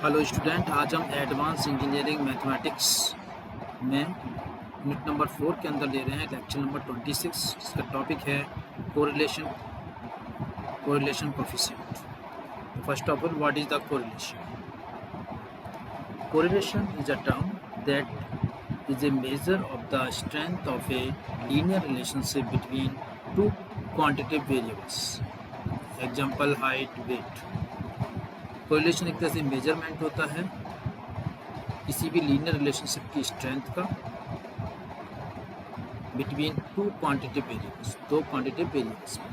Hello student, आज हम advance engineering mathematics में यूनिट नंबर 4 के अंदर ले रहे हैं लेक्चर नंबर 26, जिसका टॉपिक है correlation coefficient. First of all, what is the correlation? Correlation is a term that is a measure of the strength of a linear relationship between two quantitative variables. Example, height, weight. Correlation एक तरह से measurement होता है किसी भी linear relationship की strength का between two quantitative variables, दो क्वांटिटेटिव वेरिएबल्स में,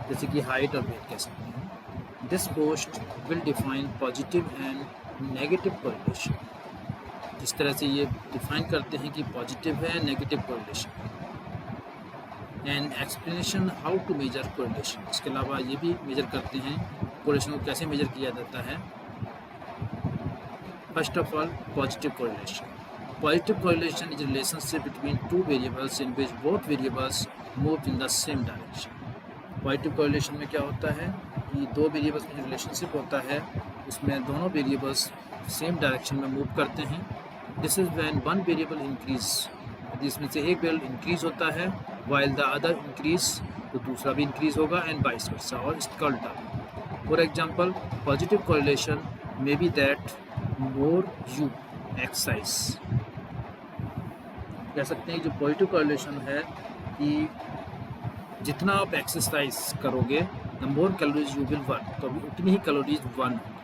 जैसे कि हाइट और वेट कह सकते हैं। This post will define positive and negative correlation. इस तरह से ये डिफाइन करते हैं कि पॉजिटिव है, negative correlation. And explanation how to measure correlation. इसके अलावा ये भी मेजर करते हैं कोरिलेशन को कैसे मेजर किया जाता है। First of all, positive correlation. Positive correlation is relationship between two variables in which both variables move in the same direction. Positive correlation में क्या होता है कि दो वेरिएबल्स में जो रिलेशनशिप होता है उसमें दोनों वेरिएबल्स सेम डायरेक्शन में मूव करते हैं। This is when one variable increase, यदि इसमें से एक वेरिएबल इंक्रीज होता है वाइल द अदर इंक्रीज, तो दूसरा भी इंक्रीज होगा, एंड वाइस वर्सा, और इसका उल्टा। For example, positive correlation may be that more you exercise. कह सकते हैं जो पॉजिटिव कोरिलेशन है कि जितना आप एक्सरसाइज करोगे the more calories you will burn, तो अभी उतनी ही कैलोरीज बर्न होगी।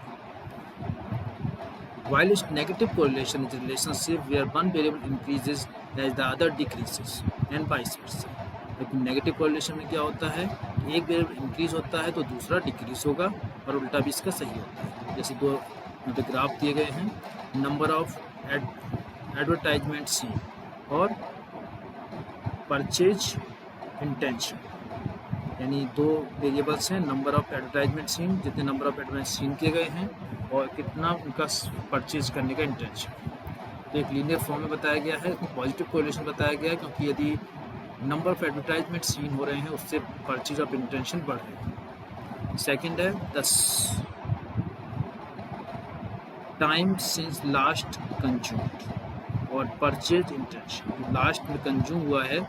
While negative correlation is a relationship where one variable increases as the other decreases and vice versa। लेकिन नेगेटिव कोरिलेशन में क्या होता है, एक वेरिएबल इंक्रीज होता है तो दूसरा डिक्रीज होगा, और उल्टा भी इसका सही होता है। जैसे दो यहाँ पे ग्राफ दिए गए हैं, नंबर ऑफ एडवर्टाइजमेंट सीन और परचेज इंटेंशन, यानी दो वेरिएबल्स हैं, नंबर ऑफ एडवर्टाइजमेंट सीन, जितने नंबर ऑफ एडवर्टाइजमेंट सीन किए गए हैं और कितना उनका परचेज करने का इंटेंशन। तो एक लीनियर फॉर्म में बताया गया है, इसमें पॉजिटिव कोरिलेशन बताया गया है, क्योंकि यदि नंबर ऑफ एडवर्टाइजमेंट सीन हो रहे हैं उससे परचेज ऑफ इंटेंशन बढ़ रही है। सेकेंड है the time since last consumed और परचेज इंटेंशन। लास्ट में कंज्यूम हुआ है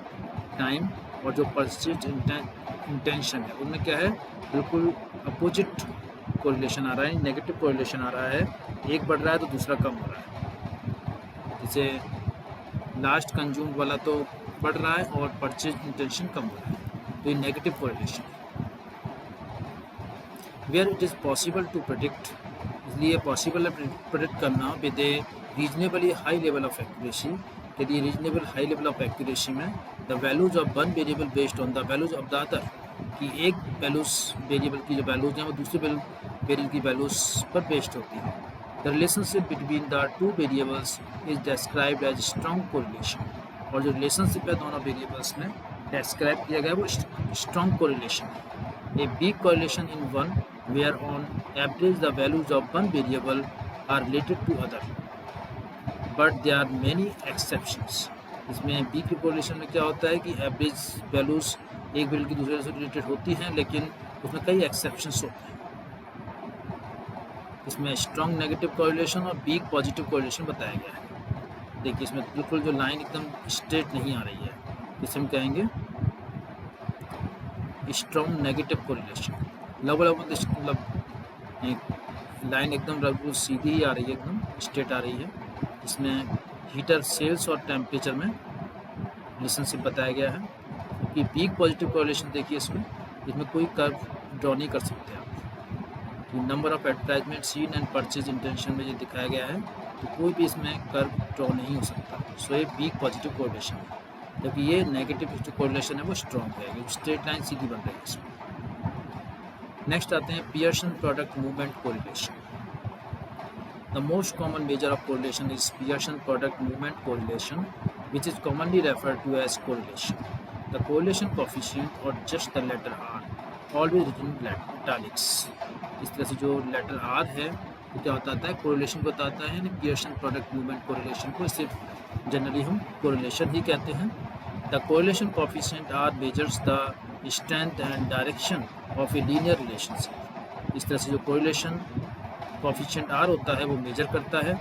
टाइम, और जो परचेज इंटेंशन है उनमें क्या है, बिल्कुल अपोजिट कोरिलेशन आ रहा है, नेगेटिव कोरिलेशन आ रहा है। एक बढ़ रहा है तो दूसरा कम हो रहा है। जैसे लास्ट कंज्यूम वाला तो बढ़ रहा है और परचेज इंटेंशन कम हो रहा है, तो ये नेगेटिव कोरिलेशन है। Where it is possible to predict, इसलिए पॉसिबल है प्रेडिक्ट करना with a reasonably high level of accuracy. यदि reasonable high level of accuracy में the values of one variable based on the values of the other, कि एक values variable की जो values हैं वो दूसरे वेरिएबल की वैल्यूज पर बेस्ड होती है। The relationship between the two variables is described as strong correlation, और जो रिलेशनशिप है दोनों वेरिएबल्स में डिस्क्राइब किया गया वो स्ट्रॉन्ग कोरिलेशन है। A weak correlation in one where on average the values of one variable are related to other, but there are many exceptions. इसमें वीक कोरिलेशन में क्या होता है कि एवरेज वैल्यूज एक वेरिएबल की दूसरे से रिलेटेड होती हैं, लेकिन उसमें कई एक्सेप्शंस होते हैं। इसमें स्ट्रॉन्ग नेगेटिव कोरिलेशन और वीक पॉजिटिव कोरिलेशन बताया गया है। देखिए इसमें बिल्कुल जो लाइन एकदम स्ट्रेट नहीं आ रही है, इसे हम कहेंगे स्ट्रॉन्ग नेगेटिव कोरिलेशन। मतलब लाइन एकदम बिल्कुल सीधी ही आ रही है, एकदम स्ट्रेट आ रही है। इसमें हीटर सेल्स और टेम्परेचर में रिलेशनशिप बताया गया है। कि वीक पॉजिटिव कोरिलेशन देखिए, इसमें कोई कर्व ड्रॉ नहीं कर सकते आप। Number of advertisement seen and purchase intention में जो दिखाया गया है, तो कोई भी इसमें कर्व ड्रॉ नहीं हो सकता। सो ये वीक पॉजिटिव कोरिलेशन है, जबकि ये नेगेटिव जो कोरिलेशन है वो स्ट्रॉन्ग है, स्ट्रेट लाइन सीधी बन रही है इसमें। नेक्स्ट आते हैं Pearson product movement correlation. The most common measure of correlation is Pearson product movement correlation, which is commonly referred to as correlation. The correlation coefficient or just the letter R always written in italics। इस तरह से जो letter R है वो क्या बताता है, correlation को बताता है, पियर्सन प्रोडक्ट मूवमेंट कोरिलेशन को सिर्फ जनरली हम कोरिलेशन ही कहते हैं। The correlation coefficient R measures the strength and direction of a linear relationship. इस तरह से जो कोरिलेशन कोफिशिएंट R होता है वो मेजर करता है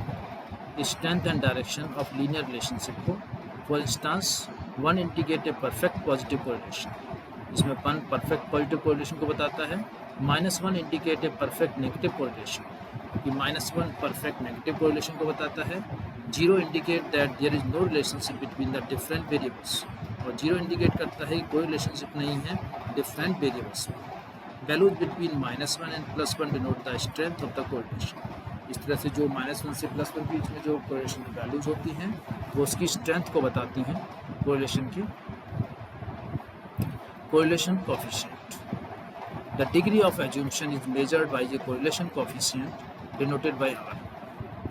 strength and direction of linear relationship को। For instance 1 indicate a perfect positive correlation, इसमें 1 परफेक्ट पॉजिटिव कोरिलेशन को बताता है। -1 indicate a perfect negative correlation, कि -1 परफेक्ट नेगेटिव कोरिलेशन को बताता है। 0 indicate that there is no relationship between the different variables, और 0 इंडिकेट करता है कि कोई रिलेशनशिप नहीं है डिफरेंट वेरिएबल्स में। Values between -1 and +1 denote the strength of the correlation, इस तरह से जो -1 से +1 के बीच में जो कोरिलेशन की वैल्यूज होती हैं वो उसकी स्ट्रेंथ को बताती हैं कोरिलेशन की। Correlation coefficient, the degree of assumption is measured by the correlation coefficient denoted by R,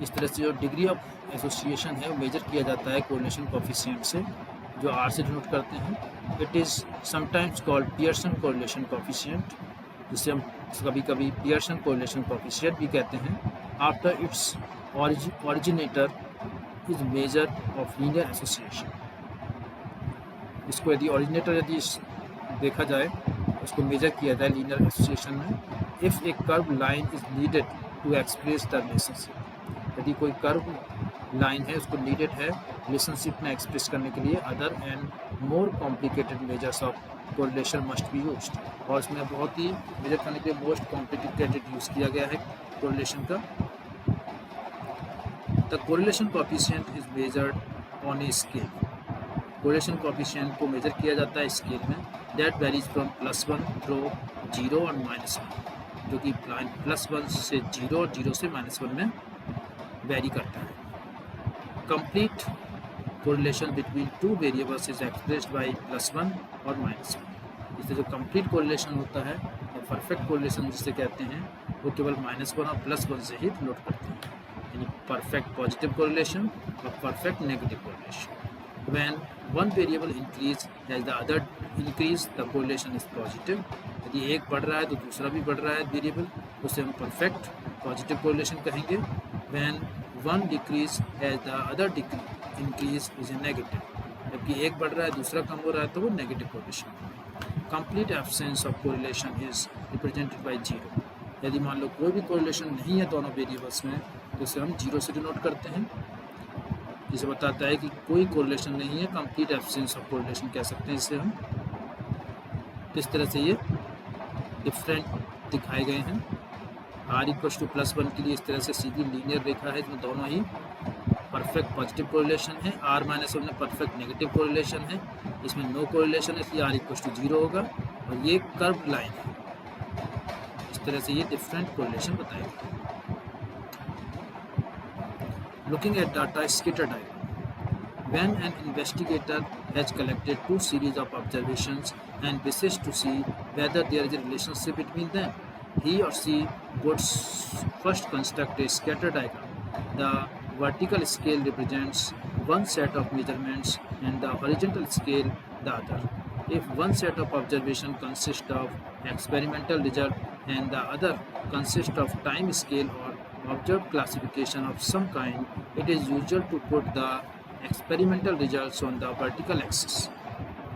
इस तरह से जो डिग्री ऑफ एसोसिएशन है वो मेजर किया जाता है कोरिलेशन कोफिशिएंट से, जो R से डिनोट करते हैं। It is sometimes called Pearson correlation coefficient, जिसे हम कभी कभी पियर्सन कोरिलेशन कोफिशिएंट भी कहते हैं। After it's originator is measure of linear association, इसको यदि ऑरिजिनेटर यदि देखा जाए उसको मेजर किया जाए लीनियर एसोसिएशन में। If a curve line is needed to express the relationship, यदि कोई कर्व लाइन है उसको नीडेड है रिलेशनशिप में एक्सप्रेस करने के लिए, other and more complicated measures of correlation must be used, और इसमें बहुत ही मेजर करने के लिए मोस्ट कॉम्प्लिकेटेड यूज़ किया गया है कोरिलेशन का। The correlation coefficient is measured on a scale, correlation coefficient को मेजर किया जाता है स्केल में, दैट वेरीज फ्रॉम +1 थ्रू 0 और -1, जो कि +1 से 0 और 0 से -1 में वेरी करता है। Complete correlation between 2 variables is expressed by +1 और -1, इससे जो कंप्लीट कोरिलेशन होता है या परफेक्ट कोरिलेशन जिसे कहते हैं वो केवल -1 और +1 से ही डिनोट करते हैं, यानी परफेक्ट पॉजिटिव कोरिलेशन और perfect negative correlation. When one variable increase as the other increase, the correlation is positive. यदि एक बढ़ रहा है तो दूसरा भी बढ़ रहा है वेरिएबल, उसे हम परफेक्ट पॉजिटिव कोरिलेशन कहेंगे। When one decrease as the other increase is a negative, जबकि एक बढ़ रहा है दूसरा कम हो रहा है तो वो negative correlation. Complete absence of correlation is represented by 0, यदि मान लो कोई भी कोरिलेशन नहीं है दोनों वेरिएबल्स में तो उसे हम 0 से डिनोट करते हैं, जिसे बताता है कि कोई कोरिलेशन नहीं है, कंप्लीट एब्सेंस ऑफ कोरिलेशन कह सकते हैं इसे हम। इस तरह से ये डिफरेंट दिखाए गए हैं। R = +1 के लिए इस तरह से सीधी लीनियर रेखा है, इसमें दोनों ही परफेक्ट पॉजिटिव कोरिलेशन है। R-1 में परफेक्ट नेगेटिव कोरिलेशन है, इसमें नो कोरिलेशन है इसलिए R = 0 होगा, और ये कर्व लाइन है। इस तरह से ये डिफरेंट कोरिलेशन बताएगा। Looking at data scatter diagram, when an investigator has collected 2 series of observations and wishes to see whether there is a relationship between them, he or she would first construct a scatter diagram. The vertical scale represents one set of measurements and the horizontal scale the other. If one set of observation consists of experimental result and the other consists of time scale or observed classification of some kind, it is usual to put the experimental results on the vertical axis.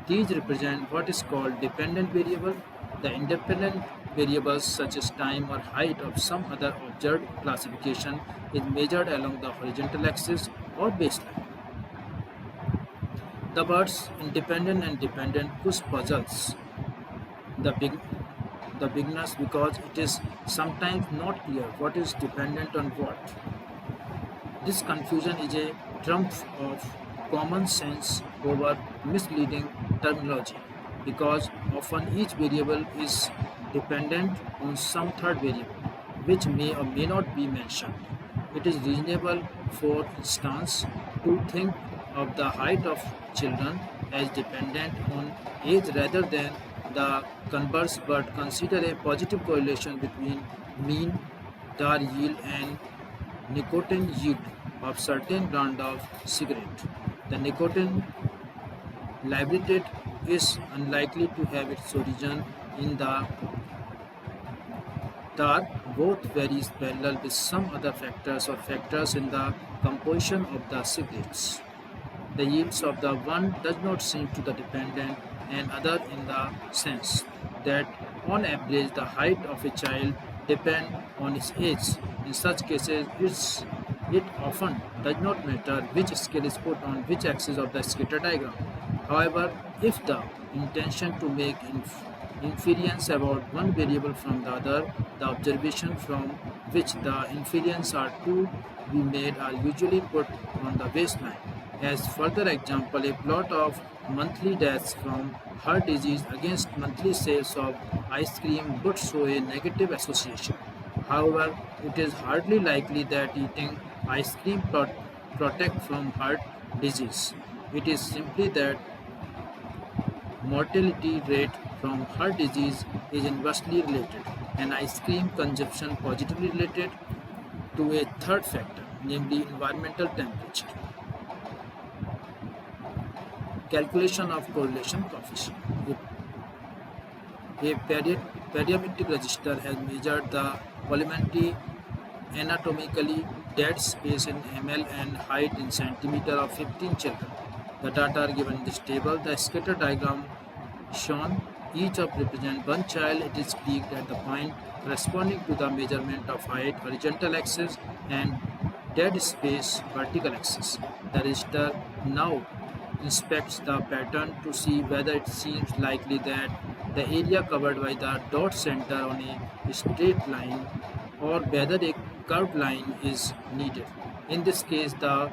These represent what is called dependent variable. The independent variables such as time or height of some other observed classification is measured along the horizontal axis or baseline. The words independent and dependent push puzzles the beginners because it is sometimes not clear what is dependent on what. This confusion is a triumph of common sense over misleading terminology, because often each variable is dependent on some third variable which may or may not be mentioned. It is reasonable, for instance, to think of the height of children as dependent on age rather than the converse, but consider a positive correlation between mean tar yield and nicotine yield of certain brand of cigarette. The nicotine liberated is unlikely to have its origin in the tar. Both varies parallel with some other factors or factors in the composition of the cigarettes. The yields of the one does not seem to the dependent and other in the sense that On average, the height of a child depends on his age. In such cases, it often does not matter which scale is put on which axis of the scatter diagram. However, if the intention to make inference about one variable from the other, the observation from which the inference are to be made are usually put on the baseline. As further example, a plot of monthly deaths from heart disease against monthly sales of ice cream would show a negative association. However, it is hardly likely that eating ice cream protect from heart disease. It is simply that mortality rate from heart disease is inversely related, and ice cream consumption positively related to a third factor, namely environmental temperature. Calculation of correlation coefficient. A parametric register has measured the volumetry anatomically dead space in ml and height in centimeter of 15 children. The data are given in this table. The scatter diagram shown, each of represent one child. It is peaked at the point corresponding to the measurement of height horizontal axis and dead space vertical axis. The register now inspects the pattern to see whether it seems likely that the area covered by the dot center on a straight line or whether a curved line is needed. In this case, the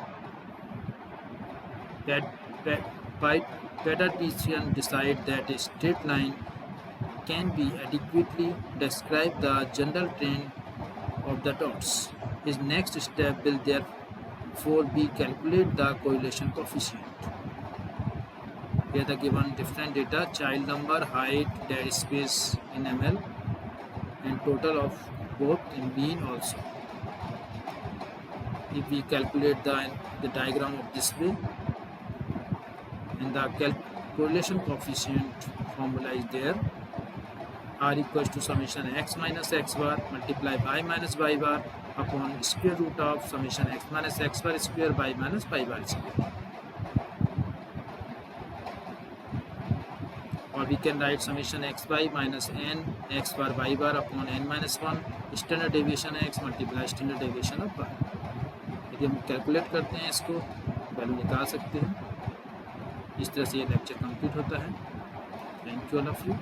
pediatrician decides that a straight line can be adequately describe the general trend of the dots. His next step will therefore be calculate the correlation coefficient. Here the given different data: child number, height, dead space in ml, and total of both in mean also. If we calculate the diagram of this way, and the correlation coefficient formula is there, r equals to summation x minus x bar multiply y minus y bar upon square root of summation x minus x bar square y minus y bar square. Or we can write summation x by minus n x bar y bar upon n minus 1 standard deviation x multiply standard deviation of y. यदि हम calculate करते हैं इसको value निकाल सकते हैं. इस तरह से ये लेक्चर कंप्लीट होता है. Thank you all of you.